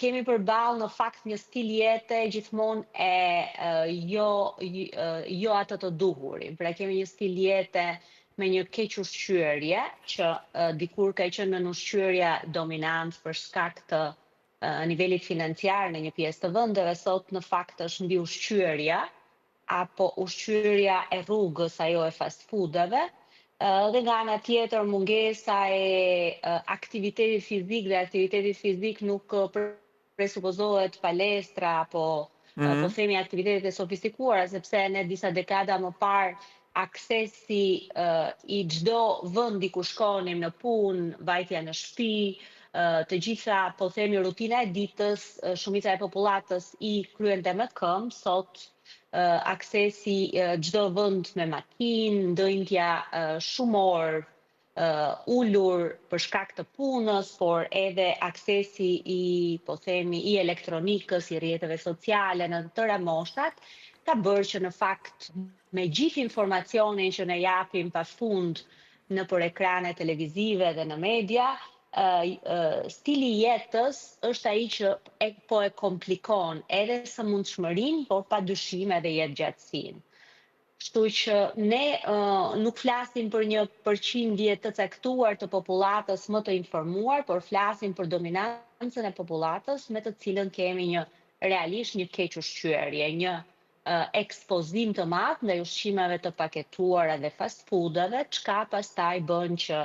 kemi përballë në fakt një stil jete gjithmonë jo atë të duhurin. Pra kemi një stil jete me një keq ushqyerje, që dikur ka qenë në ushqyerja dominant për shkak të nivelit financiar në një pjesë të vendeve, sot në fakt është mbi ushqyerja, apo ushqyerja e rrugës, ajo e fast foodave, dhe nga ana tjetër mungesa e aktivitetit fizik, dhe aktivitetit fizik nuk presupozohet palestra apo po themi aktivitetet e sofistikuara, sepse ne disa dekada më parë aksesi i çdo vendi ku shkonim në punë, vajtja në shtëpi, të gjitha, po themi, rutina e ditës, shumica e popullatës i kryente me këmbë, sot aksesi çdo vend me makinë, ndëntja shumë orë ulur për shkak të punës, por edhe aksesi po themi, i elektronikës, i rrjeteve sociale në të tëra moshat, ka bërë që në fakt me gjithë informacionin që ne japim pafund nëpër ekrane televizive dhe në media, stili jetës është ai që po e komplikon edhe sëmundshmërinë, por padyshim edhe jetëgjatësinë. Kështu që ne nuk flasim për një përqindje të caktuar të popullatës më të informuar, por flasim për dominancën e popullatës me të cilën kemi realisht një keq ushqyerje, një ekspozim të madh ndaj ushqimeve të paketuara dhe fast foodave, çka pastaj bën që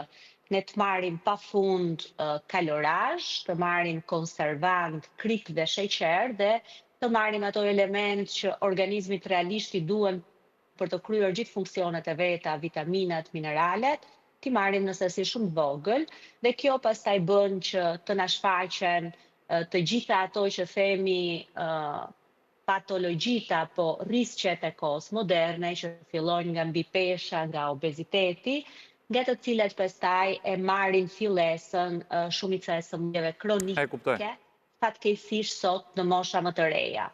ne të marrim pafund kalorazh, të marrim konservant, krip dhe sheqer, dhe të marrim ato element që organizmit realisht i duhen për të kryer gjithë funksionet e veta, vitaminat, mineralet, t'i marrim në sasi shumë vogël, dhe kjo pastaj bën që të na shfaqen të gjitha ato që themi patologjit apo rrisqet e kohës moderne, që fillojnë nga mbipesha, nga obeziteti, nga të cilat pastaj e marrin fillesën shumica e sëmundjeve kronike, fatkeqësisht sot në mosha më të reja.